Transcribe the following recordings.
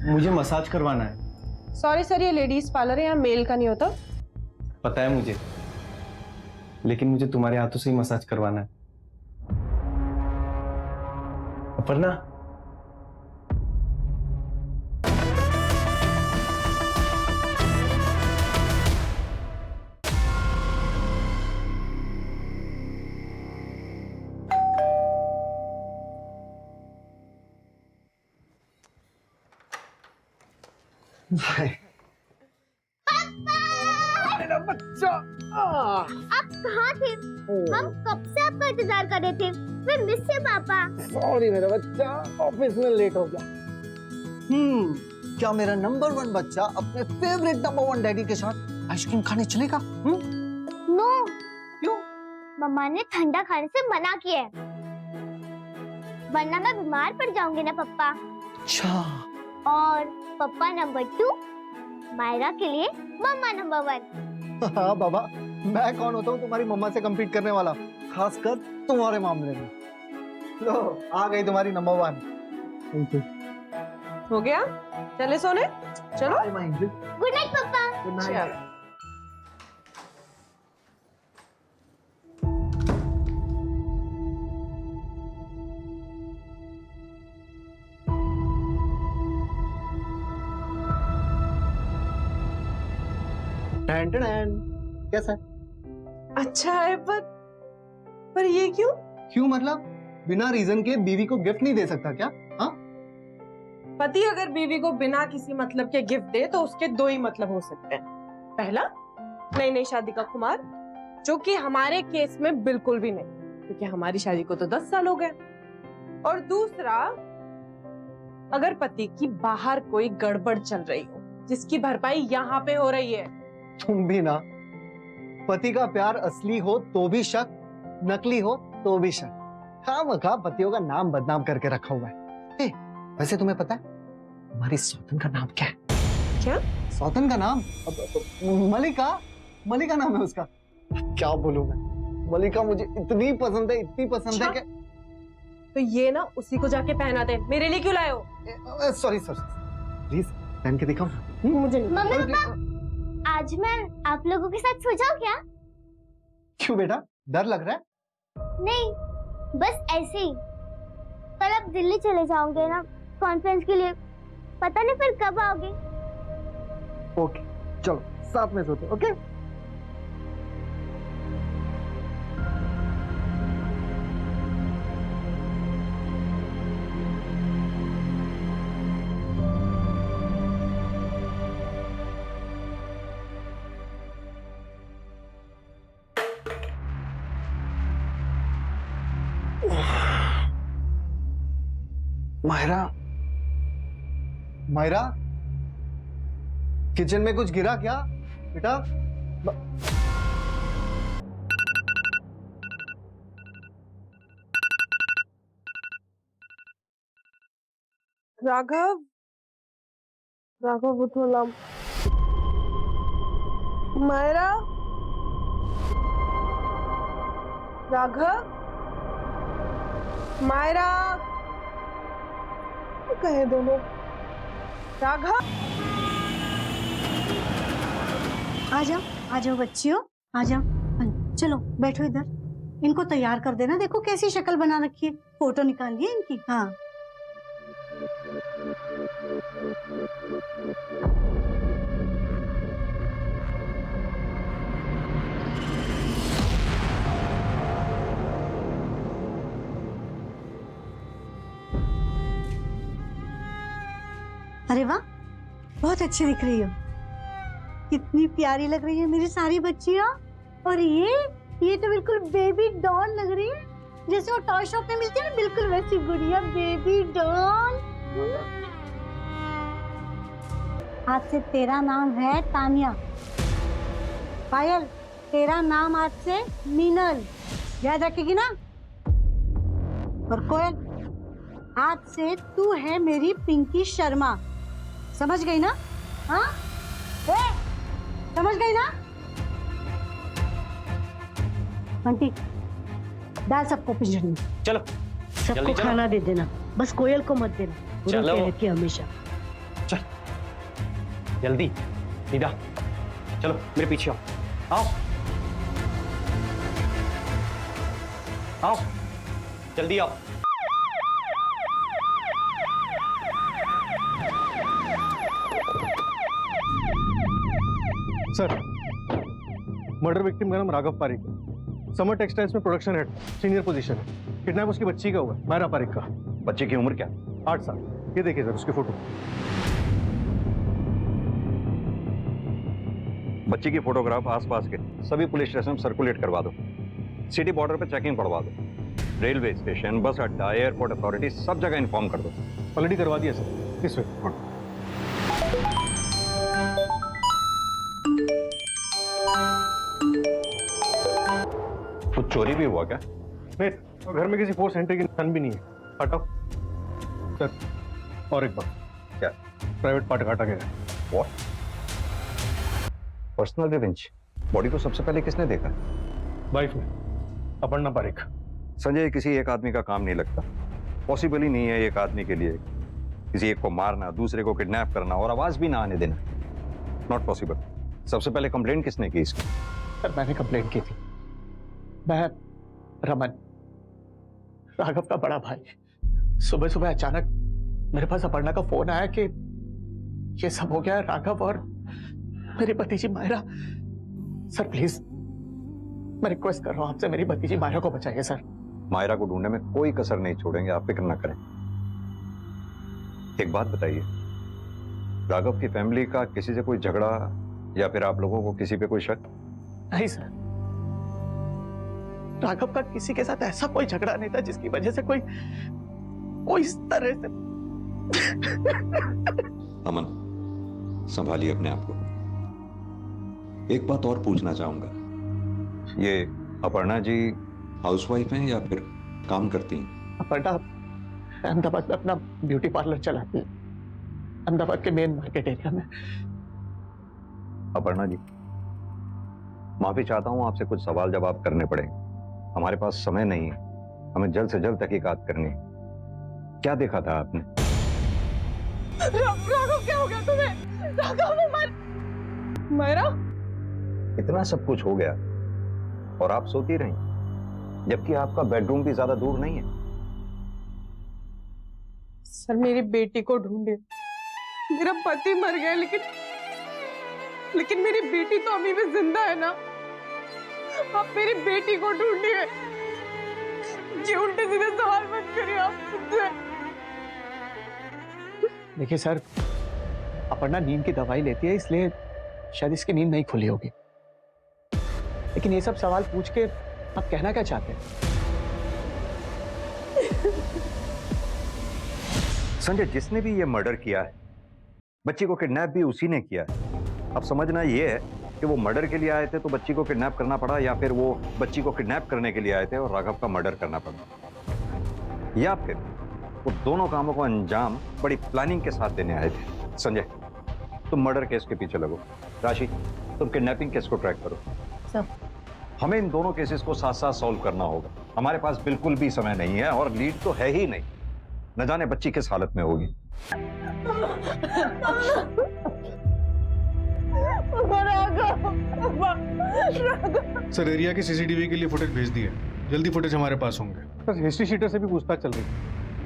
मुझे मसाज करवाना है। सॉरी सर, ये लेडीज पार्लर है, यहाँ मेल का नहीं होता। पता है मुझे, लेकिन मुझे तुम्हारे हाथों से ही मसाज करवाना है। अपर्णा, मेरा बच्चा। आप कहाँ थे? हम कब से आपका इंतजार कर रहे थे। वे मिस से पापा। सॉरी मेरा बच्चा, ऑफिस में लेट हो गया। क्या मेरा नंबर 1 बच्चा अपने फेवरेट नंबर 1 डैडी के साथ आइसक्रीम खाने चलेगा? नो। क्यों? मम्मा ने ठंडा खाने से मना किया है, वरना मैं बीमार पड़ जाऊंगी ना पापा। अच्छा। और पापा नंबर 2, मायरा के लिए मम्मा नंबर 1। हाँ बाबा, मैं कौन होता हूँ तुम्हारी मम्मा से कम्पीट करने वाला, खासकर तुम्हारे मामले में। लो, आ गई तुम्हारी नंबर 1। Thank you. हो गया, चले सोने। चलो। गुड नाइट पापा। Good night. कैसा है? अच्छा है, पर ये क्यों? क्यों मतलब? बिना रीजन के बीवी को गिफ्ट नहीं दे सकता क्या? हाँ? पति अगर बीवी को बिना किसी मतलब के गिफ्ट दे तो उसके 2 ही मतलब हो सकते हैं। पहला, नई नई शादी का खुमार, जो कि हमारे केस में बिल्कुल भी नहीं, क्योंकि हमारी शादी को तो 10 साल हो गए। और दूसरा, अगर पति की बाहर कोई गड़बड़ चल रही हो जिसकी भरपाई यहाँ पे हो रही है। तुम भी ना, पति का प्यार असली हो तो भी शक, नकली हो तो भी शक। खामखा पतियों का नाम बदनाम करके रखा हुआ है। वैसे तुम्हें पता है हमारी सौतन का नाम क्या है? क्या? सौतन का नाम? मलिका। मलिका नाम है उसका। क्या बोलूं मैं, मलिका मुझे इतनी पसंद है, इतनी पसंद है कि तो ये ना उसी को जाके पहना दे। मेरे लिए क्यों लाए हो? सॉरी प्लीज पहन के दिखाओ। मुझे नहीं। मम्मी पापा, आज मैं आप लोगों के साथ सो जाऊं क्या? क्यों बेटा, डर लग रहा है? नहीं, बस ऐसे ही। कल आप दिल्ली चले जाओगे ना कॉन्फ्रेंस के लिए, पता नहीं फिर कब आओगे। ओके, चलो साथ में सोते। ओके। मायरा, मायरा, किचन में कुछ गिरा क्या बेटा? राघव, राघव उठो ना। मायरा, राघव, मायरा, कहे दोनों। राघव, आ जाओ बच्चियों, आ जाओ। चलो बैठो इधर। इनको तैयार कर देना, देखो कैसी शक्ल बना रखी है, फोटो निकाल लिए इनकी। हाँ, अरे वाह, बहुत अच्छी दिख रही हो, कितनी प्यारी लग रही है मेरी सारी बच्चियां। और ये तो बिल्कुल बेबी डॉल लग रही है, जैसे वो टॉय शॉप में मिलती है ना, बिल्कुल वैसी गुड़िया बेबी डॉल। आज से तेरा नाम है तानिया। पायल, तेरा नाम आज से मीनल, याद रखेगी ना? और कोयल, आज से तू है मेरी पिंकी शर्मा, समझ गई ना? हाँ, समझ गई ना? आंटी, डाल सबको पिंजरे में। चलो सबको खाना दे देना, बस कोयल को मत देना, बुरी चलो। रहती है हमेशा। चल। जल्दी निदा, चलो मेरे पीछे आओ, आओ आओ, जल्दी आओ। सर, मर्डर विक्टिम का नाम राघव पारिक, समर टेक्सटाइल्स में प्रोडक्शन हेड, सीनियर पोजीशन है। किडनैप उसकी बच्ची का हुआ है, मायरा पारिक का। बच्चे की उम्र क्या? 8 साल। ये देखिए सर उसकी फोटो। बच्ची की फोटोग्राफ आसपास के सभी पुलिस स्टेशन में सर्कुलेट करवा दो। सिटी बॉर्डर पे चेकिंग पड़वा दो। रेलवे स्टेशन, बस अड्डा, एयरपोर्ट अथॉरिटी सब जगह इन्फॉर्म कर दो। ऑलरेडी करवा दिया सर। इस वक्त कुछ चोरी भी हुआ क्या? नहीं, तो घर में किसी फोर्स एंट्री की निशान भी नहीं है। हटाओ सर। और एक बात, क्या? प्राइवेट पार्ट काटा गया है। व्हाट? Personal revenge? बॉडी को सबसे पहले किसने देखा? वाइफ ने, अपर्णा पारिक। संजय, किसी एक आदमी का काम नहीं लगता। पॉसिबल ही नहीं है एक आदमी के लिए किसी एक को मारना, दूसरे को किडनैप करना और आवाज भी ना आने देना। Not possible. सबसे पहले कंप्लेंट किसने की इसकी? सर, मैंने कंप्लेंट की थी। मैं रमन, राघव का बड़ा भाई। सुबह सुबह अचानक मेरे पास अपर्णा का फोन आया कि ये सब हो गया है, राघव और मेरी भतीजी मायरा। सर प्लीज, मैं रिक्वेस्ट कर रहा हूं आपसे, मेरी भतीजी मायरा को बचाइए सर। मायरा को ढूंढने में कोई कसर नहीं छोड़ेंगे, आप फिक्र ना करें। एक बात बताइए, राघव की फैमिली का किसी से कोई झगड़ा या फिर आप लोगों को किसी पे कोई शक? नहीं सर, राघव का किसी के साथ ऐसा कोई झगड़ा नहीं था जिसकी वजह से कोई इस तरह से। अमन, संभालिए अपने आप को। एक बात और पूछना चाहूंगा, ये अपर्णा जी हाउसवाइफ हैं या फिर काम करती हैं? अपर्णा अहमदाबाद में अपना ब्यूटी पार्लर चलाती है, अहमदाबाद के मेन मार्केट एरिया में। अपर्णा जी, माफी चाहता हूं, आपसे कुछ सवाल जवाब करने पड़ेंगे। हमारे पास समय नहीं है, हमें जल्द से जल्द तहकीकात करनी है। क्या देखा था आपने? राघव, क्या हो गया तुम्हें? राघव ने मायरा? इतना सब कुछ हो गया और आप सोती रही, जबकि आपका बेडरूम भी ज्यादा दूर नहीं है। सर, मेरी बेटी को ढूंढे। मेरा पति मर गया, लेकिन मेरी बेटी तो अभी भी जिंदा है ना। आप मेरी बेटी को ढूंढिए। ये उल्टे सीधे सवाल मत करिए आप मुझसे। देखिए सर, अपर्णा नींद की दवाई लेती है, इसलिए शायद इसकी नींद नहीं खुली होगी। लेकिन ये सब सवाल पूछ के आप कहना क्या चाहते हैं? संजय, जिसने भी ये मर्डर किया है, बच्ची को किडनैप भी उसी ने किया है। अब समझना ये है कि वो मर्डर के लिए आए थे तो बच्ची को किडनैप करना पड़ा, या फिर वो बच्ची को किडनैप करने के लिए आए थे और राघव का मर्डर करना पड़ा, या फिर वो दोनों कामों को अंजाम बड़ी प्लानिंग के साथ देने आए थे। संजय, तुम मर्डर केस के पीछे लगो। राशि, तुम किडनैपिंग केस को ट्रैक करो। सर, हमें इन दोनों केसेस को साथ साथ सॉल्व करना होगा। हमारे पास बिल्कुल भी समय नहीं है और लीड तो है ही नहीं। न जाने बच्ची किस हालत में होगी। सर, एरिया के सीसीटीवी के लिए फुटेज भेज दिए, जल्दी फुटेज हमारे पास होंगे। सर, हिस्ट्री शीटर से भी पूछताछ चल रही है।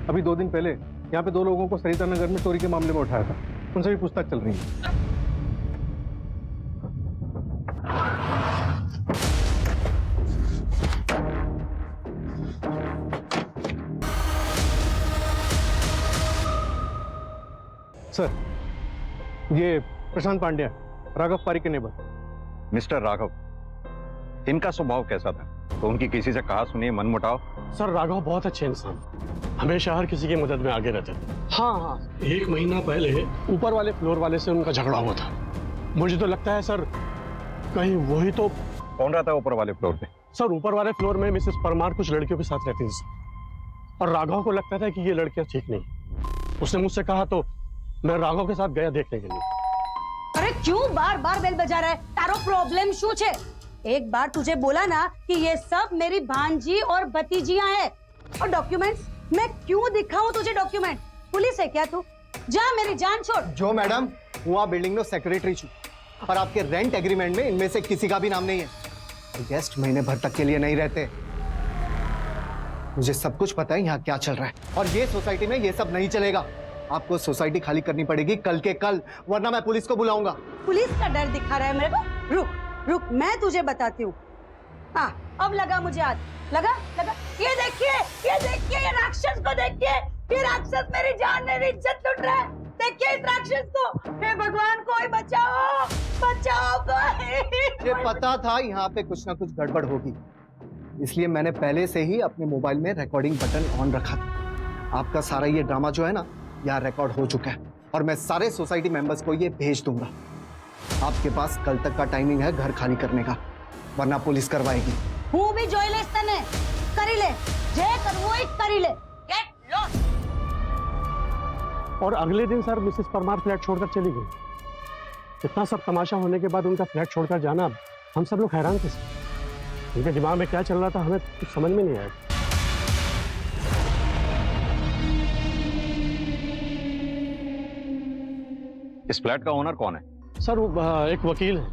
अभी 2 दिन पहले यहाँ पे 2 लोगों को सरिता नगर में चोरी के मामले में उठाया था, उनसे भी पूछताछ चल रही है। सर, ये प्रशांत पांड्या, राघव पारिक के नेबर। मिस्टर राघव, इनका स्वभाव कैसा था? तो उनकी किसी से कहा सुनी मनमुटाव? सर, राघव बहुत अच्छे इंसान, हमेशा हर किसी की मदद में आगे रहते थे। हाँ, 1 महीना पहले ऊपर वाले फ्लोर वाले से उनका झगड़ा हुआ था। मुझे तो लगता है सर, कहीं वही तो। कौन रहता है ऊपर वाले फ्लोर पे? सर, ऊपर वाले फ्लोर में मिसेस परमार कुछ लड़कियों के साथ रहती थी और राघव को लगता था कि ये लड़कियां ठीक नहीं। उसने मुझसे कहा तो मैं राघव के साथ गया देखने के लिए। अरे क्यों बार बार बेल बजा रहा है? तारो प्रॉब्लम शू छे? एक बार तुझे बोला ना कि ये सब मेरी भांजी और भतीजियां हैं। और डॉक्यूमेंट्स मैं क्यों दिखाऊं तुझे? डॉक्यूमेंट पुलिस है क्या तू? जा मेरी जान छोड़। जो मैडम हुआ बिल्डिंग नो सेक्रेटरी छू और आपके रेंट एग्रीमेंट में इनमें से किसी का भी नाम नहीं है। गेस्ट महीने भर तक के लिए नहीं रहते। मुझे सब कुछ पता है यहाँ क्या चल रहा है और ये सोसाइटी में ये सब नहीं चलेगा। आपको सोसाइटी खाली करनी पड़ेगी कल के कल, वरना मैं पुलिस को बुलाऊंगा। पुलिस का डर दिखा रहा है मेरे को? रुक रुक, मैं तुझे बताती हूँ। हाँ, अब लगा मुझे हाथ, लगा लगा। ये देखिए, ये राक्षस को देखिए। ये राक्षस मेरी जान मेरी इज्जत लूट रहा है। देखिए इस राक्षस को। हे भगवान, कोई बचाओ, बचाओ कोई। मुझे पता था यहाँ पे कुछ ना कुछ गड़बड़ होगी, इसलिए मैंने पहले से ही अपने मोबाइल में रिकॉर्डिंग बटन ऑन रखा था। आपका सारा ये ड्रामा जो है ना, यहाँ रिकॉर्ड हो चुका है और मैं सारे सोसाइटी मेंबर्स को ये भेज दूंगा। आपके पास कल तक का टाइमिंग है घर खाली करने का, वरना पुलिस करवाएगी। હું બી જોઈ લઈશ તને, કરી લે જે કરવું હોય કરી લે। Get lost. और अगले दिन सर मिसेस परमार फ्लैट छोड़कर चली गई। इतना सब तमाशा होने के बाद उनका फ्लैट छोड़कर जाना, हम सब लोग हैरान थे सर। उनके दिमाग में क्या चल रहा था हमें कुछ समझ में नहीं आया। इस फ्लैट का ओनर कौन है? सर वो एक वकील है,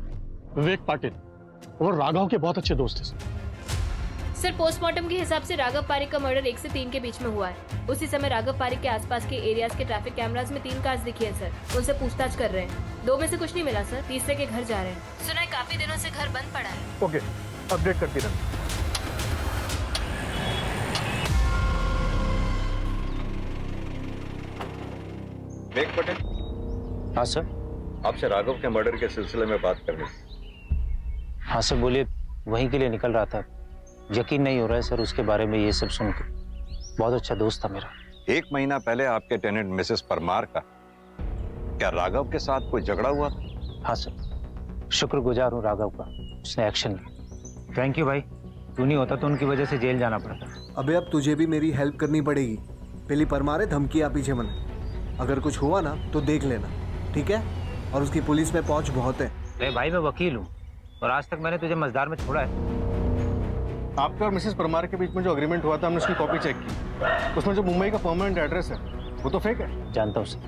विवेक पाटिल। वो राघव के बहुत अच्छे दोस्त हैं सर। सर पोस्टमार्टम के हिसाब से राघव पारिक का मर्डर 1 से 3 के बीच में हुआ है। उसी समय राघव पारिक के आसपास के एरियाज के ट्रैफिक कैमरास में 3 कार्स दिखी है सर। उनसे पूछताछ कर रहे हैं। 2 में से कुछ नहीं मिला सर, तीसरे के घर जा रहे हैं। सुना है काफी दिनों से घर बंद पड़ा है। ओके, अपडेट करती रहना। विवेक पटेल। हाँ सर। आपसे राघव के मर्डर के सिलसिले में बात करनी। हाँ सर बोलिए। वहीं के लिए निकल रहा था। यकीन नहीं हो रहा है सर उसके बारे में ये सब सुन के। बहुत अच्छा दोस्त था मेरा। 1 महीना पहले आपके टेनेंट मिसेस परमार का क्या राघव के साथ कोई झगड़ा हुआ था? हाँ सर, शुक्रगुजार हूँ राघव का, उसने एक्शन लिया। थैंक यू भाई, तू नहीं होता तो उनकी वजह से जेल जाना पड़ता। अबे अब तुझे भी मेरी हेल्प करनी पड़ेगी। पहली परमार है, धमकी आप पीछे मन। अगर कुछ हुआ ना तो देख लेना, ठीक है? और उसकी पुलिस में पहुंच बहुत है। अरे भाई मैं वकील हूँ और आज तक मैंने तुझे मजदार में छोड़ा है। आपके और मिसेस परमार के बीच में जो एग्रीमेंट हुआ था, हमने उसकी कॉपी चेक की। उसमें जो मुंबई का परमानेंट एड्रेस है वो तो फेक है। जानता हूँ सर,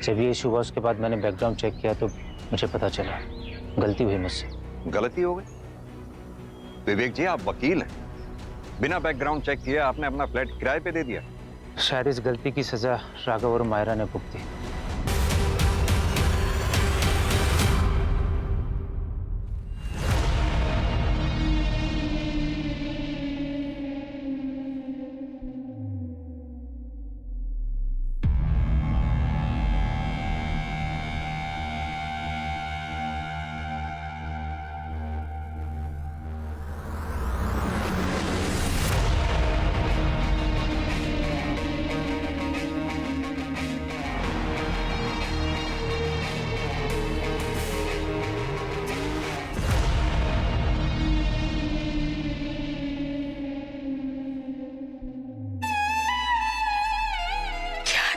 जब ये इशू हुआ उसके बाद मैंने बैकग्राउंड चेक किया तो मुझे पता चला गलती हुई मुझसे। गलती हो गई? विवेक जी आप वकील हैं, बिना बैकग्राउंड चेक किए आपने अपना फ्लैट किराए पे दे दिया। शायद इस गलती की सजा राघव और मायरा ने भुगती।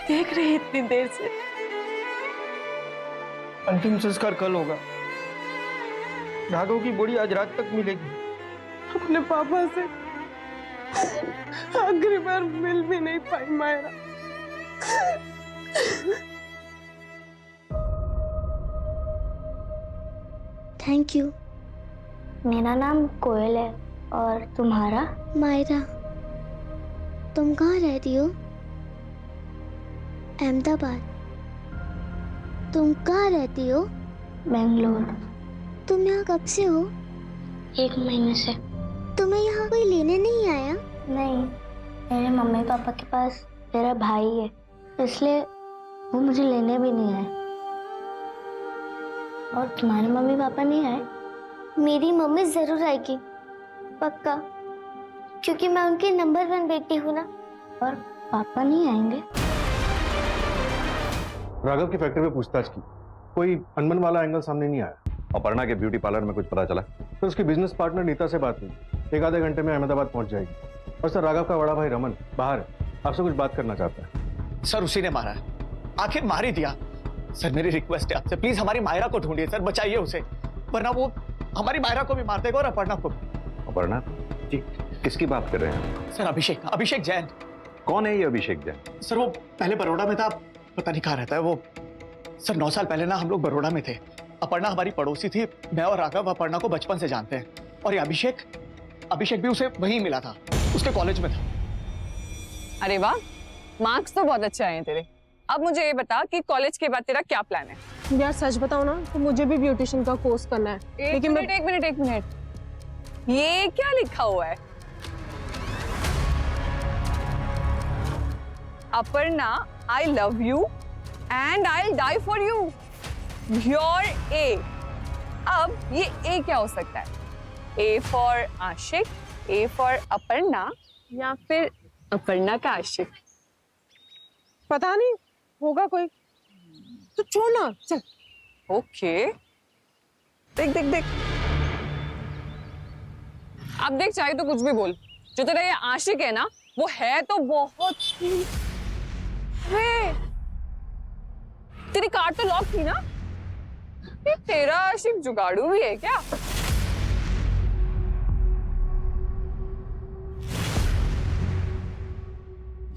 देख रही इतनी देर से। अंतिम संस्कार कल होगा। राघव की बॉडी आज रात तक मिलेगी। अपने पापा से आखिरी बार मिल भी नहीं पाई मायरा। Thank you. मेरा नाम कोयल है और तुम्हारा? मायरा। तुम कहाँ रहती हो? अहमदाबाद। तुम कहाँ रहती हो? बेंगलोर। तुम यहाँ कब से हो? 1 महीने से। तुम्हें यहाँ कोई लेने नहीं आया? नहीं, मेरे मम्मी पापा के पास मेरा भाई है, इसलिए वो मुझे लेने भी नहीं आए। और तुम्हारे मम्मी पापा नहीं आए? मेरी मम्मी जरूर आएगी, पक्का, क्योंकि मैं उनकी नंबर 1 बेटी हूँ ना। और पापा नहीं आएंगे? राघव की फैक्ट्री में पूछताछ की, कोई अनबन वाला एंगल सामने नहीं आया। अपर्णा के ब्यूटी पार्लर में कुछ पता चला? तो उसकी बिजनेस पार्टनर नीता से बात हुई, 1 आधे घंटे में अहमदाबाद पहुंच जाएगी। और सर राघव का बड़ा भाई रमन बाहर है, आपसे कुछ बात करना चाहता है। सर उसी ने मारा है, आखिर मार ही दिया। सर मेरी रिक्वेस्ट है आपसे, प्लीज हमारी मायरा को ढूंढिए सर, बचाइए उसे, वरना वो हमारी मायरा को भी मार देगा और अपर्णा को भी। अपर्णा जी, किसकी बात कर रहे हैं? सर अभिषेक जैन। कौन है ये अभिषेक जैन? सर वो पहले बड़ौदा में था, पता नहीं कहाँ रहता है वो। सर 9 साल पहले ना हम लोग बड़ौदा में थे। अपर्णा हमारी पड़ोसी थी। मैं और राघव अपर्णा को बचपन से जानते हैं। और ये अभिषेक भी उसे वहीं मिला था, उसके कॉलेज में था। अरे वाह, मार्क्स तो बहुत अच्छे आए हैं तेरे। अब मुझे ये बता कि कॉलेज के बाद तेरा क्या प्लान है? यार सच बताओ ना तो मुझे भी ब्यूटिशियन का कोर्स करना है। एक मिनट, ये क्या लिखा हुआ है? Aparna, I love you and I die for you. Your A. अब ये ए क्या हो सकता है? A for Ashiq, A for Aparna, या फिर अपर्णा का आशिक? पता नहीं, होगा कोई। तो छोड़ ना, चल। ओके, देख अब देख, चाहे तो कुछ भी बोल, जो तेरा ये आशिक है ना वो है तो बहुत ही। हे, तेरी कार तो लॉक थी ना? ये तेरा आशिक जुगाड़ू भी है क्या?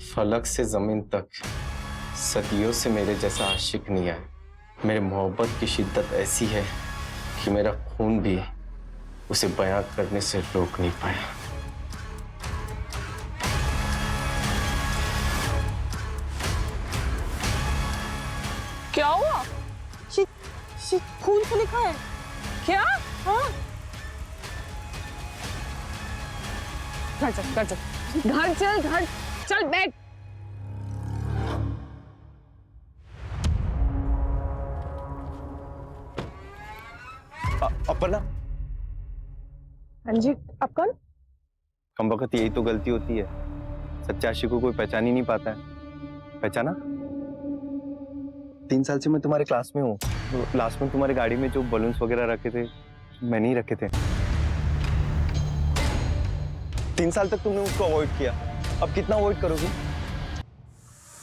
फलक से जमीन तक सदियों से मेरे जैसा आशिक नहीं आया। मेरे मोहब्बत की शिद्दत ऐसी है कि मेरा खून भी उसे बयां करने से रोक नहीं पाया। क्या हुआ? खून से लिखा है क्या? हाँ। घर चल बैठ। अपर्णा, हाँ जी, आप कौन? कम वक्त यही तो गलती होती है, सच्चे आशिक को कोई पहचान ही नहीं पाता है। पहचाना? 3 साल से मैं तुम्हारे क्लास में हूँ। तो लास्ट में तुम्हारी गाड़ी में जो बलून्स वगैरह रखे थे मैंने ही रखे थे। 3 साल तक तुमने उसको अवॉइड किया, अब कितना अवॉइड करोगी?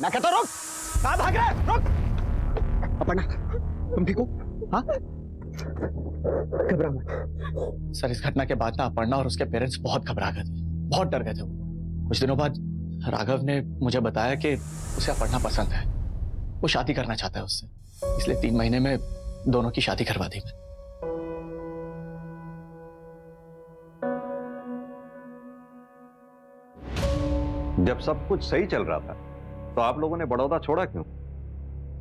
मैं कहता रुक, कहाँ भाग रहा है? रुक। अपर्णा, तुम ठीक हो? हाँ? घबरा मत। सर इस घटना के बाद ना अपर्णा और उसके पेरेंट्स बहुत घबरा गए थे, बहुत डर गए थे वो। कुछ दिनों बाद राघव ने मुझे बताया कि उसे अपर्णा पसंद है, वो शादी करना चाहता है उससे, इसलिए 3 महीने में दोनों की शादी करवा दी मैं। जब सब कुछ सही चल रहा था तो आप लोगों ने बड़ौदा छोड़ा क्यों?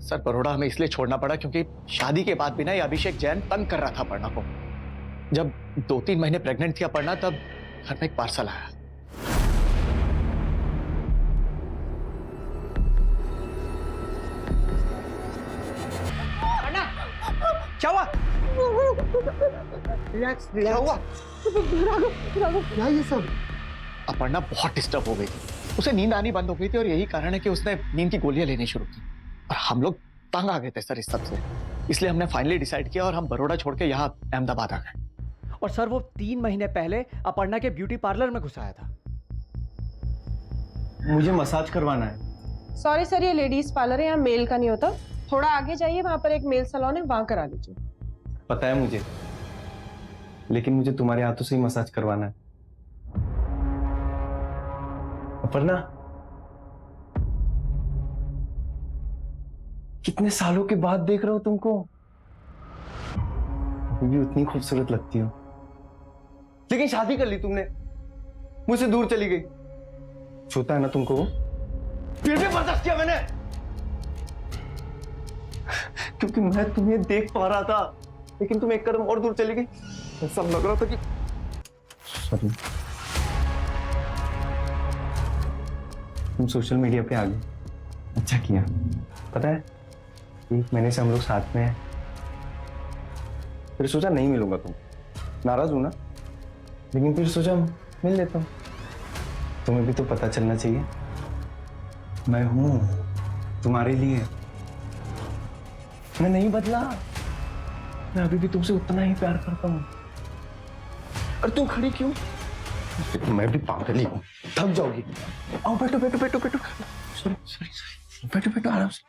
सर बड़ौदा हमें इसलिए छोड़ना पड़ा क्योंकि शादी के बाद भी ना ये अभिषेक जैन तंग कर रहा था अपर्णा को। जब 2-3 महीने प्रेग्नेंट थी अपर्णा तब घर में एक पार्सल आया। क्या हुआ? रिलैक्स क्या हुआ? क्या ये सब? अपर्णा बहुत डिस्टर्ब हो गई थी, उसे नींद आनी बंद हो गई थी और यही कारण है कि उसने नींद की गोलियां लेनी शुरू की। और हम लोग तंग आ गए थे सर इस सब से, इसलिए हमने फाइनली डिसाइड किया और हम बड़ौदा छोड़ के यहाँ अहमदाबाद आ गए। और सर वो 3 महीने पहले अपर्णा के ब्यूटी पार्लर में घुस आया था। मुझे मसाज करवाना है। सॉरी सर, ये लेडीज पार्लर है, यहाँ मेल का नहीं होता। थोड़ा आगे जाइए, वहां पर एक मेल सैलून है, वहां करा लीजिए। पता है मुझे, लेकिन मुझे तुम्हारे हाथों से ही मसाज करवाना है। अपर्णा, कितने सालों के बाद देख रहा हूं तुमको, अभी भी उतनी खूबसूरत लगती हो। लेकिन शादी कर ली तुमने, मुझसे दूर चली गई। छूता है ना तुमको वो? फिर भी बर्दाश्त किया मैंने, क्योंकि मैं तुम्हें देख पा रहा था, लेकिन तुम एक कदम और दूर चली गई। ऐसा लग रहा था कि सॉरी, तुम सोशल मीडिया पे आ गए। अच्छा किया। पता है 1 महीने से हम लोग साथ में हैं, फिर सोचा नहीं मिलूंगा, तुम नाराज हो ना, लेकिन फिर सोचा मिल लेता हूँ। तुम्हें भी तो पता चलना चाहिए मैं हूं तुम्हारे लिए। मैं नहीं बदला, मैं अभी भी तुमसे उतना ही प्यार करता हूं। और तुम खड़ी क्यों? मैं भी पागल ही हूं, थक जाओगी। आओ बैठो बैठो बैठो बैठो। सॉरी सॉरी सॉरी, बैठो बैठो आराम से।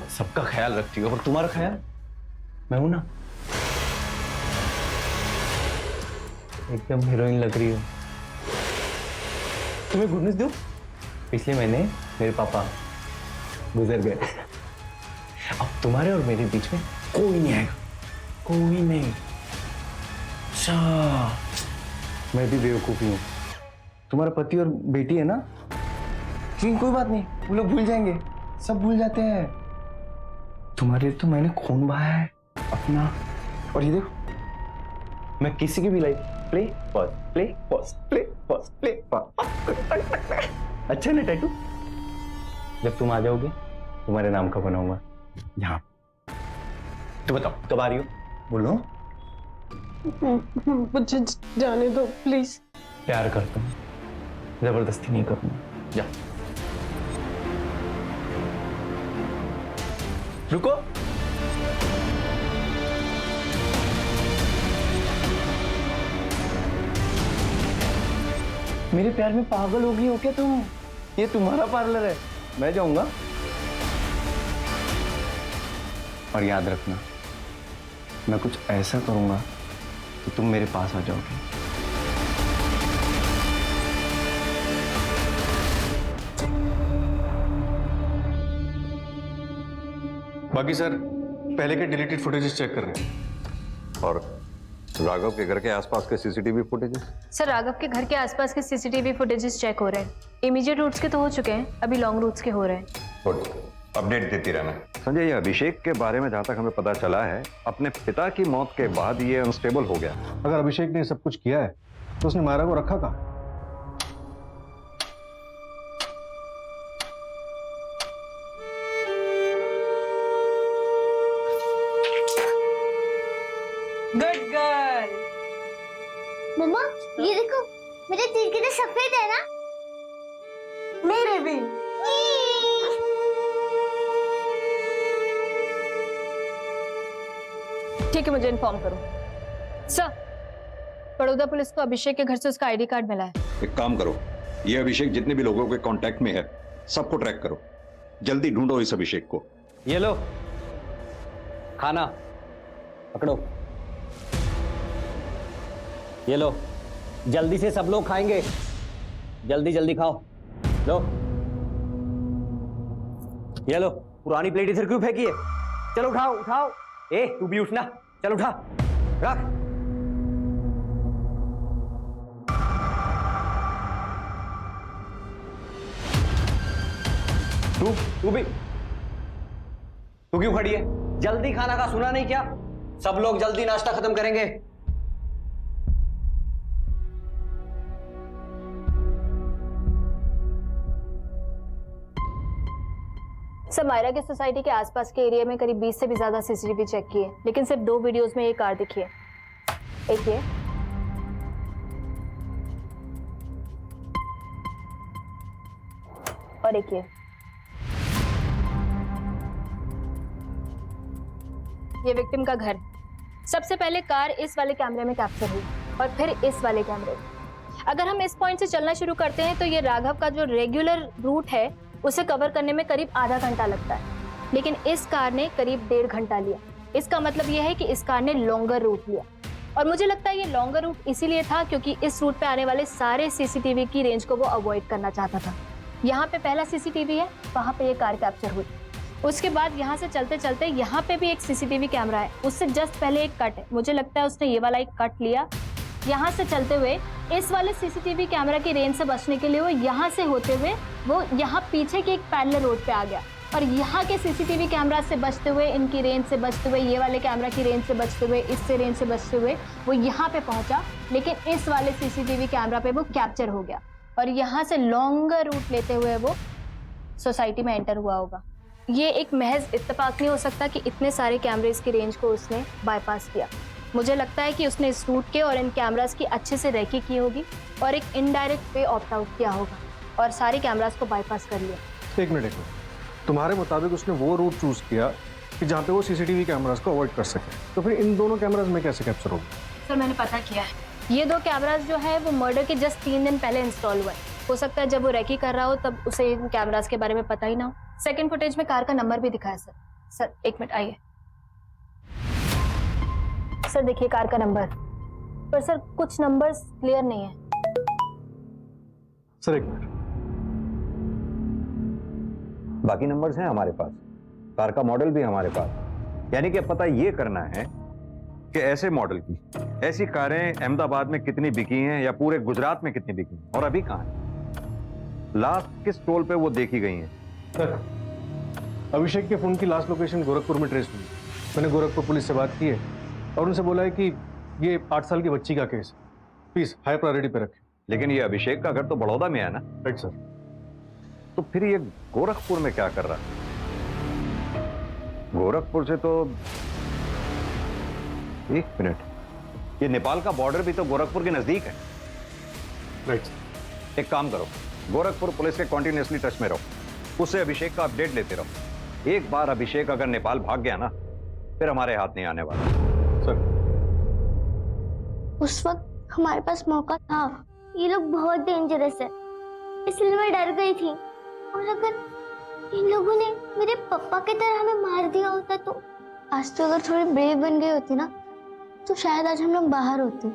सबका ख्याल रखती हो और तुम्हारा ख्याल मैं हूं ना। एकदम हीरोइन लग रही हो। तुम्हें गुड न्यूज़ दूं? पिछले महीने मेरे पापा गुजर गए। तुम्हारे और मेरे बीच में कोई नहीं आएगा, कोई नहीं। अच्छा, मैं भी बेवकूफी हूँ। तुम्हारा पति और बेटी है ना, लेकिन कोई बात नहीं, वो लोग भूल जाएंगे, सब भूल जाते हैं। तुम्हारे लिए तो मैंने खून बहाया है अपना। और ये देखो, मैं किसी की भी life play pause play pause play pause play pause. अच्छा ना टैटू? जब तुम आ जाओगे तुम्हारे नाम का बनाऊंगा यहाँ। तो बताओ कब आ रही हो? बोलो। मुझे जाने दो प्लीज। प्यार करता हूँ, जबरदस्ती नहीं करूंगा। जा। रुको। मेरे प्यार में पागल हो गई हो क्या तुम? ये तुम्हारा पार्लर है, मैं जाऊंगा। और याद रखना, मैं कुछ ऐसा करूंगा कि तुम मेरे पास आ जाओगे। बाकी सर पहले के डिलीटेड फुटेजेस चेक कर रहे हैं। और राघव के घर के आसपास के सीसीटीवी फुटेजेस? सर राघव के घर के आसपास के सीसीटीवी फुटेजेस चेक हो रहे हैं। इमीडिएट रूट्स के तो हो चुके हैं, अभी लॉन्ग रूट्स के हो रहे हैं। गुड, अपडेट देती रहना। संजय, ये अभिषेक के बारे में जहां तक हमें पता चला है, अपने पिता की मौत के बाद ये अनस्टेबल हो गया। अगर अभिषेक ने सब कुछ किया है तो उसने मायरा को रखा कहाँ? Good girl. मम्मा ये देखो, मेरे तीर कितने सफेद है ना। मेरे भी। ठीक है, मुझे इन्फॉर्म करो। सर, बड़ौदा पुलिस को अभिषेक के घर से उसका आईडी कार्ड मिला है। एक काम करो, ये अभिषेक जितने भी लोगों के कांटेक्ट में है सबको ट्रैक करो, जल्दी ढूंढो इस अभिषेक को। ये लो खाना पकड़ो, ये लो, जल्दी से सब लोग खाएंगे, जल्दी जल्दी खाओ। लो ये लो, पुरानी प्लेट इधर क्यों फेंकी है? चलो उठाओ उठाओ। ए तू भी उठना, चल उठा, रख। तू भी, तू क्यों खड़ी है? जल्दी खाना का सुना नहीं क्या? सब लोग जल्दी नाश्ता खत्म करेंगे। सर मायरा के सोसाइटी के आसपास के एरिया में करीब 20 से भी ज्यादा सीसीटीवी चेक किए, लेकिन सिर्फ 2 वीडियोस में ये कार दिखी है। एक ये और एक ये विक्टिम का घर। सबसे पहले कार इस वाले कैमरे में कैप्चर हुई और फिर इस वाले कैमरे में। अगर हम इस पॉइंट से चलना शुरू करते हैं तो ये राघव का जो रेगुलर रूट है उसे कवर करने में करीब आधा घंटा लगता है, लेकिन इस कार ने करीब 1.5 घंटा लिया। इसका मतलब यह है कि इस कार ने लॉन्गर रूट लिया, और मुझे लगता है ये लॉन्गर रूट इसीलिए था क्योंकि इस रूट पे आने वाले सारे सीसीटीवी की रेंज को वो अवॉइड करना चाहता था। यहाँ पे पहला सीसीटीवी है, वहाँ पे ये कार कैप्चर हुई। उसके बाद यहाँ से चलते चलते यहाँ पे भी एक सीसीटीवी कैमरा है, उससे जस्ट पहले एक कट है। मुझे लगता है उसने ये वाला एक कट लिया। यहाँ से चलते हुए इस वाले सीसीटीवी कैमरा की रेंज से बचने के लिए वो यहाँ से होते हुए वो यहाँ पीछे के एक पैरेलल रोड पे आ गया, और यहाँ के सीसीटीवी कैमरा से बचते हुए, इनकी रेंज से बचते हुए, ये वाले कैमरा की रेंज से बचते हुए, इससे रेंज से बचते हुए वो यहाँ पे पहुंचा, लेकिन इस वाले सीसीटीवी कैमरा पे वो कैप्चर हो गया, और यहाँ से लॉन्गर रूट लेते हुए वो सोसाइटी में एंटर हुआ होगा। ये एक महज इत्तेफाक नहीं हो सकता कि इतने सारे कैमरेज की रेंज को उसने बाईपास किया। मुझे लगता है कि उसने इस रूट के और इन कैमरास की अच्छे से रेकी की होगी और एक इनडायरेक्ट वे ऑप्ट आउट किया होगा और सारे कैमरास को बाईपास कर लिया। एक मिनट, तुम्हारे मुताबिक उसने वो रूट चूज किया कि जहाँ पे वो सीसीटीवी कैमरास को अवॉइड कर सके, तो फिर इन दोनों कैमरास में कैसे कैप्चर होगा? सर मैंने पता किया है, ये 2 कैमरास जो है वो मर्डर के जस्ट 3 दिन पहले इंस्टॉल हुआ है। हो सकता है जब वो रेकी कर रहा हो तब उसे इन कैमरास के बारे में पता ही ना हो। सेकंड फुटेज में कार का नंबर भी दिखा है सर। सर एक मिनट आइए सर, देखिए कार का नंबर, पर सर कुछ नंबर्स क्लियर नहीं है। सर एक मिनट, बाकी नंबर्स हैं हमारे पास, कार का मॉडल भी हमारे पास। यानी कि अब पता ये करना है कि ऐसे मॉडल की ऐसी कारें अहमदाबाद में कितनी बिकी हैं या पूरे गुजरात में कितनी बिकी हैं और अभी कहाँ हैं, लास्ट किस टोल पे वो देखी गई हैं। सर, अभिषेक के फोन की लास्ट लोकेशन गोरखपुर में ट्रेस हुई। मैंने गोरखपुर पुलिस से बात की है और उनसे बोला है कि ये 8 साल की बच्ची का केस है, प्लीज हाई प्रायोरिटी पे रखें। लेकिन ये अभिषेक का घर तो बड़ौदा में है ना? Right sir. तो फिर ये गोरखपुर में क्या कर रहा है? गोरखपुर से तो एक मिनट, ये नेपाल का बॉर्डर भी तो गोरखपुर के नजदीक है। राइट। एक काम करो, गोरखपुर पुलिस के कॉन्टिन्यूसली टच में रहो, उससे अभिषेक का अपडेट लेते रहो। एक बार अभिषेक अगर नेपाल भाग गया ना, फिर हमारे हाथ नहीं आने वाला। सर, उस वक्त हमारे पास मौका था। ये लोग बहुत डेंजरस है, इसलिए मैं डर गई थी। और अगर इन लोगों ने मेरे पापा की तरह हमें मार दिया होता तो आज तो अगर थोड़ी ब्रेव बन गई होती ना, तो शायद आज हम लोग बाहर होते।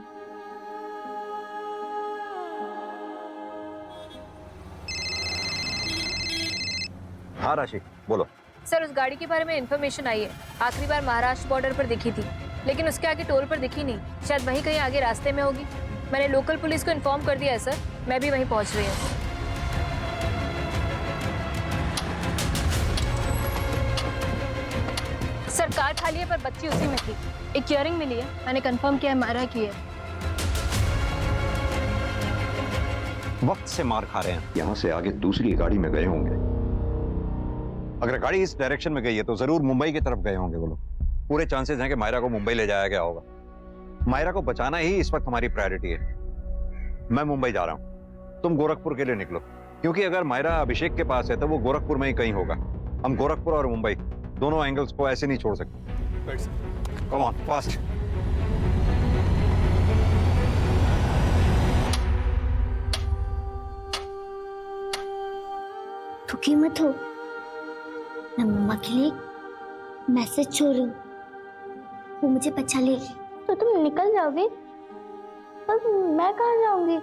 हाँ राशि, बोलो। सर, उस गाड़ी के बारे में इन्फॉर्मेशन आई है। आखिरी बार महाराष्ट्र बॉर्डर पर दिखी थी, लेकिन उसके आगे टोल पर दिखी नहीं। शायद वहीं कहीं आगे रास्ते में होगी। मैंने लोकल पुलिस को इन्फॉर्म कर दिया है सर, मैं भी वहीं पहुंच रही हूँ। सर, कार खाली है पर बच्ची उसी में थी। एक इयरिंग मिली है, मैंने कंफर्म किया है मारा की है। वक्त से मार खा रहे हैं। यहां से आगे दूसरी गाड़ी में गए होंगे। अगर गाड़ी इस डायरेक्शन में गई है तो जरूर मुंबई की तरफ गए होंगे वो लोग। पूरे चांसेस हैं कि मायरा को मुंबई ले जाया गया होगा। मायरा को बचाना ही इस वक्त हमारी प्रायोरिटी है। मैं मुंबई जा रहा हूं, तुम गोरखपुर के लिए निकलो, क्योंकि अगर मायरा अभिषेक के पास है तो वो गोरखपुर में ही कहीं होगा। हम गोरखपुर और मुंबई दोनों एंगल्स को ऐसे नहीं छोड़ सकते। Come on, fast. दुखी मत हो, मैं मम्मा के लिए मैसेज छोड़ रही हूँ, वो मुझे बचा लेगी। तो तुम निकल जाओगे और मैं कहाँ जाऊंगी?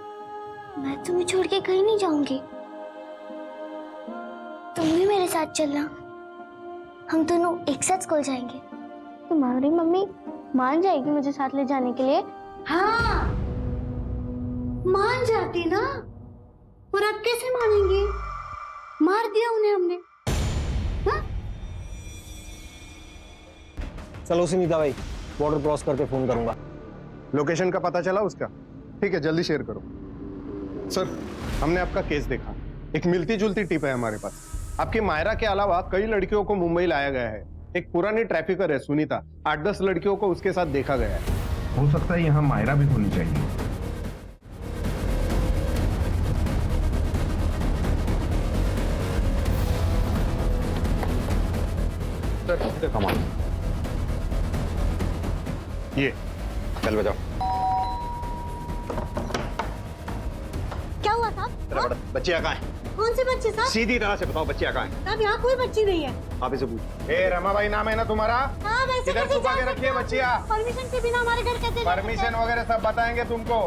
मैं तुम्हें छोड़ के कहीं नहीं जाऊंगी। तुम भी मेरे साथ चलना, हम दोनों एक साथ स्कूल जाएंगे। तुम्हारी मम्मी मान जाएगी मुझे साथ ले जाने के लिए? हाँ, मान जाती ना, और अब कैसे मानेंगी? मार दिया उन्हें हमने। हाँ? चलो सुनीता भाई, बॉर्डर क्रॉस करके फोन करूंगा। लोकेशन का पता चला उसका? ठीक है, जल्दी शेयर करो। सर, हमने आपका केस देखा। एक मिलती जुलती टिप है हमारे पास। आपकी मायरा के अलावा कई लड़कियों को मुंबई लाया गया है। एक पुरानी ट्रैफिकर है सुनीता, 8-10 लड़कियों को उसके साथ देखा गया है। हो सकता है यहाँ मायरा भी होनी चाहिए। Sir, come on. ये चल बजाओ। क्या हुआ साहब? बच्चियां कहाँ हैं? कौन सी बच्ची साहब? सीधी तरह से बताओ, बच्चियां कहाँ हैं? साहब, यहाँ कोई बच्ची नहीं है। आप इसे पूछो। ए रमाबाई नाम है ना तुम्हारा? हाँ, वैसे इधर कैसे छुपा जा के रखिए सकते हो? बच्चियां। परमिशन के बिना हमारे घर कैसे जा सकते परमिशन हैं? वगैरह सब बताएंगे तुमको।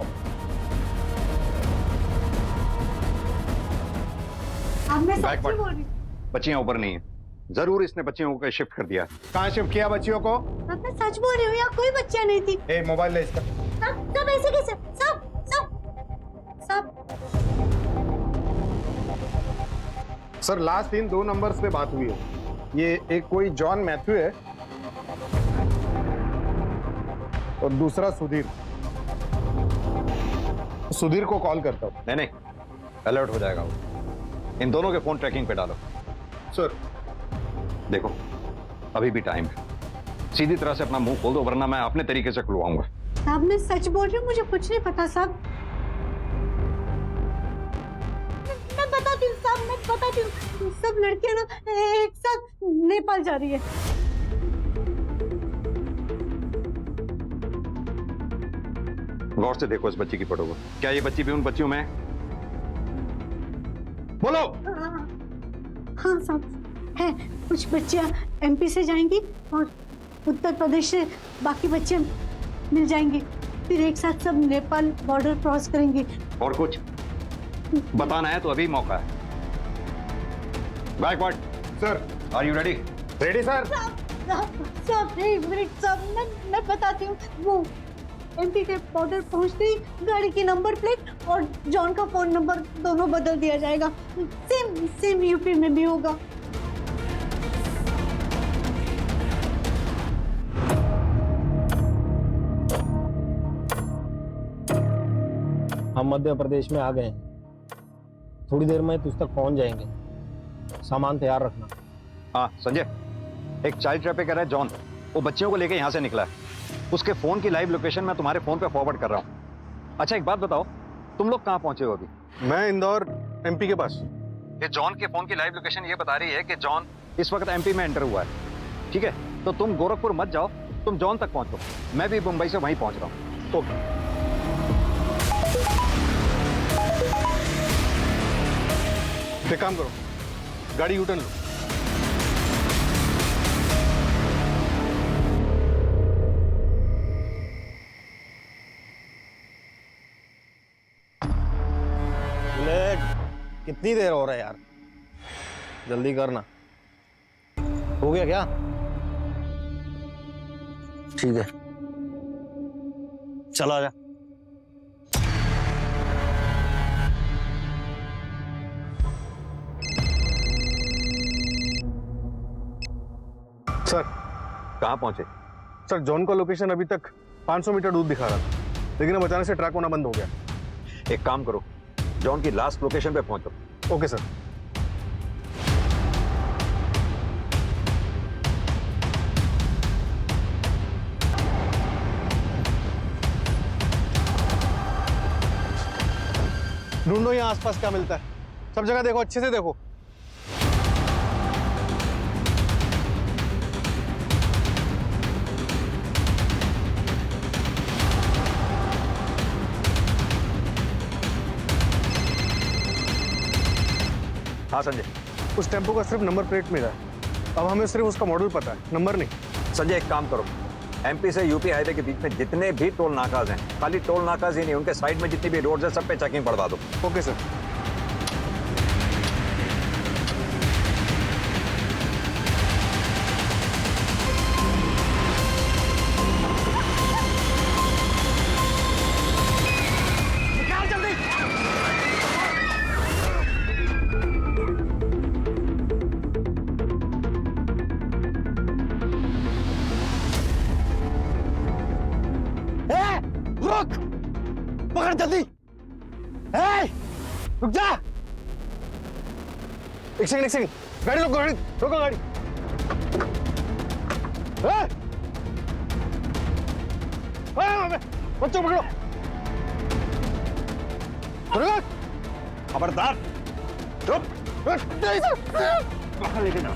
अब मैं सच Backward. बोल रही हूँ। बच्चियां ऊपर नहीं है, जरूर इसने बच्चियों को शिफ्ट कर दिया। कहाँ शिफ्ट किया बच्चियों को? अब मैं सच बोल रही हूँ, यहाँ कोई बच्चियाँ नहीं थी। ए मोबाइल ले इसका। सब ऐसे कैसे? सब सर, लास्ट इन 2 नंबर्स पे बात हुई है। ये एक कोई जॉन मैथ्यू है और दूसरा सुधीर। सुधीर को कॉल करता हूँ। नहीं, अलर्ट हो जाएगा वो। इन दोनों के फोन ट्रैकिंग पे डालो। सर, देखो, अभी भी टाइम है, सीधी तरह से अपना मुंह खोल दो, वरना मैं अपने तरीके से खुलवाऊंगा। साहब, मैं सच बोल रही हूँ, मुझे कुछ नहीं पता साहब। मैं बताती हूँ साहब, मैं बताती हूँ। सब लड़कियां ना एक साथ नेपाल जा रही है। गौर से देखो इस बच्ची की फोटो को। क्या ये बच्ची भी उन बच्चियों में है? बोलो। हाँ साहब, है। कुछ बच्चियां एमपी से जाएंगी और उत्तर प्रदेश से बाकी बच्चे मिल जाएंगी, फिर एक साथ सब नेपाल बॉर्डर क्रॉस करेंगे। और कुछ बताना है तो अभी मौका है। Backward. Sir, are you ready? Ready sir? सब एक मिनट सब मैं बताती हूँ। वो एमपी के बॉर्डर पहुँचते ही गाड़ी की नंबर प्लेट और जॉन का फोन नंबर दोनों बदल दिया जाएगा। सेम सेम यूपी में भी होगा। हम मध्य प्रदेश में आ गए हैं, थोड़ी देर में तुझ तक पहुंच जाएंगे, सामान तैयार रखना। हाँ संजय, एक चाइल्ड ट्रैफिकर है जॉन, वो बच्चियों को लेके यहाँ से निकला है। उसके फोन की लाइव लोकेशन मैं तुम्हारे फोन पे फॉरवर्ड कर रहा हूँ। अच्छा एक बात बताओ, तुम लोग कहाँ पहुंचे हो अभी? मैं इंदौर एमपी के पास। ये जॉन के फोन की लाइव लोकेशन ये बता रही है कि जॉन इस वक्त एमपी में एंटर हुआ है। ठीक है, तो तुम गोरखपुर मत जाओ, तुम जॉन तक पहुंचो, मैं भी मुंबई से वहीं पहुंच रहा हूँ। ओके। एक काम करो, गाड़ी यूटर्न लो। कितनी देर हो रहा है यार, जल्दी करना। हो गया क्या? ठीक है, चला जा। सर कहाँ पहुंचे? सर जॉन का लोकेशन अभी तक 500 मीटर दूर दिखा रहा था, लेकिन अब अचानक से ट्रैक होना बंद हो गया। एक काम करो, जॉन की लास्ट लोकेशन पे पहुंचो। Okay sir. ढूंढो यहाँ आसपास क्या मिलता है, सब जगह देखो, अच्छे से देखो। हाँ संजय, उस टेम्पो का सिर्फ नंबर प्लेट मिला है, अब हमें सिर्फ उसका मॉडल पता है, नंबर नहीं। संजय एक काम करो, एमपी से यूपी हाईवे के बीच में जितने भी टोल नाकाज हैं, खाली टोल नाकाज ही नहीं, उनके साइड में जितनी भी रोड्स हैं सब पे चेकिंग बढ़वा दो। Okay sir. रुक, पकड़ जल्दी। रुक जा। एक सेकंड, गाड़ी रोको, गाड़ी। बच्चों पकड़ो। खबरदार, चुप। कहाँ लेके जाओ?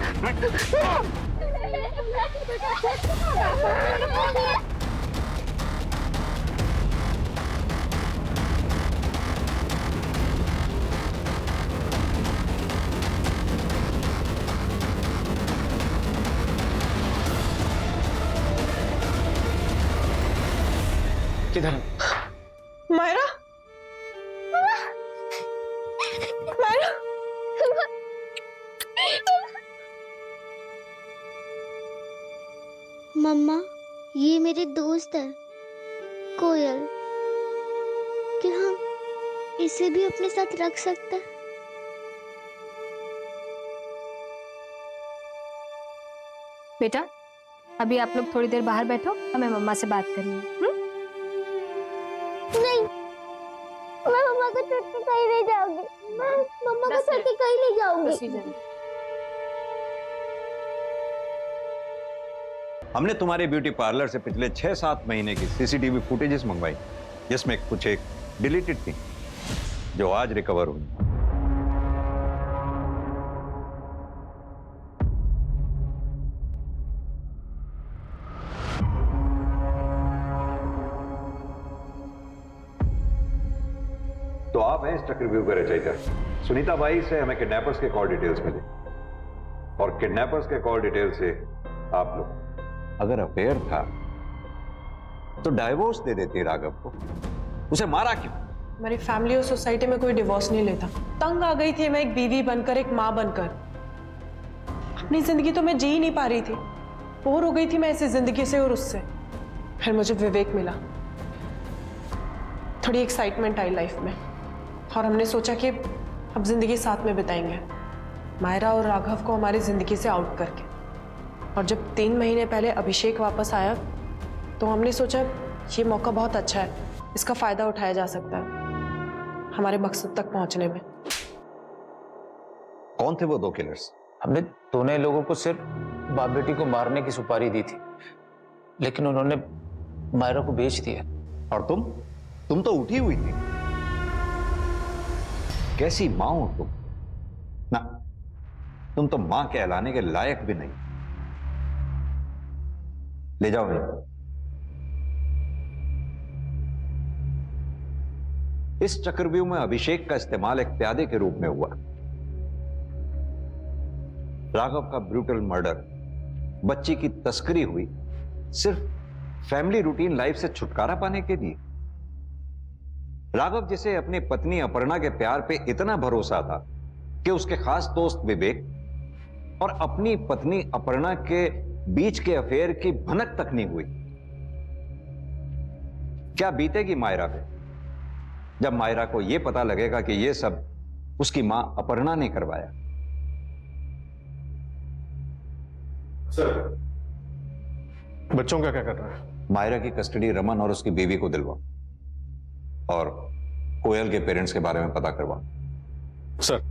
किधर? मायरा, मायरा, मम्मा, ये मेरे दोस्त है कोयल। क्या हम इसे भी अपने साथ रख सकते हैं? बेटा अभी आप लोग थोड़ी देर बाहर बैठो, हमें मम्मा से बात करनी है। नहीं, मैं मम्मा को छोड़ के कहीं नहीं जाऊंगी। मैं मम्मा को छोड़ के कहीं नहीं जाऊंगी। हमने तुम्हारे ब्यूटी पार्लर से पिछले 6-7 महीने की सीसीटीवी फुटेजेस मंगवाई, जिसमें कुछ एक डिलीटेड थी जो आज रिकवर हुई। तो आप हैं इस चक्रव्यूह के रचयिता। सुनीता बाई से हमें किडनैपर्स के कॉल डिटेल्स मिले और किडनैपर्स के कॉल डिटेल से आप लोग अगर अफेयर था तो डाइवोर्स दे देती राघव को, उसे मारा क्यों? हमारी फैमिली और सोसाइटी में कोई डिवोर्स नहीं लेता। तंग आ गई थी मैं एक बीवी बनकर, एक माँ बनकर। अपनी जिंदगी तो मैं जी ही नहीं पा रही थी, बोर हो गई थी मैं ऐसी जिंदगी से और उससे। फिर मुझे विवेक मिला, थोड़ी एक्साइटमेंट आई लाइफ में, और हमने सोचा कि अब जिंदगी साथ में बिताएंगे, मायरा और राघव को हमारी जिंदगी से आउट करके। और जब 3 महीने पहले अभिषेक वापस आया तो हमने सोचा ये मौका बहुत अच्छा है, इसका फायदा उठाया जा सकता है हमारे मकसद तक पहुंचने में। कौन थे वो 2 किलर्स? हमने दोनों लोगों को सिर्फ बाप बेटी को मारने की सुपारी दी थी, लेकिन उन्होंने मायरा को बेच दिया। और तुम तो उठी हुई थी। कैसी मां हो तुम? ना, तुम तो मां कहलाने के लायक भी नहीं। ले जाओ इन्हें। इस चक्रव्यूह में अभिषेक का इस्तेमाल एक प्यादे के रूप में हुआ। राघव का ब्रूटल मर्डर, बच्ची की तस्करी हुई सिर्फ फैमिली रूटीन लाइफ से छुटकारा पाने के लिए। राघव जिसे अपनी पत्नी अपर्णा के प्यार पे इतना भरोसा था कि उसके खास दोस्त विवेक और अपनी पत्नी अपर्णा के बीच के अफेयर की भनक तक नहीं हुई। क्या बीतेगी मायरा पे जब मायरा को यह पता लगेगा कि यह सब उसकी मां अपर्णा ने करवाया? सर, बच्चों का क्या करना है? मायरा की कस्टडी रमन और उसकी बीवी को दिलवा, और कोयल के पेरेंट्स के बारे में पता करवा। सर।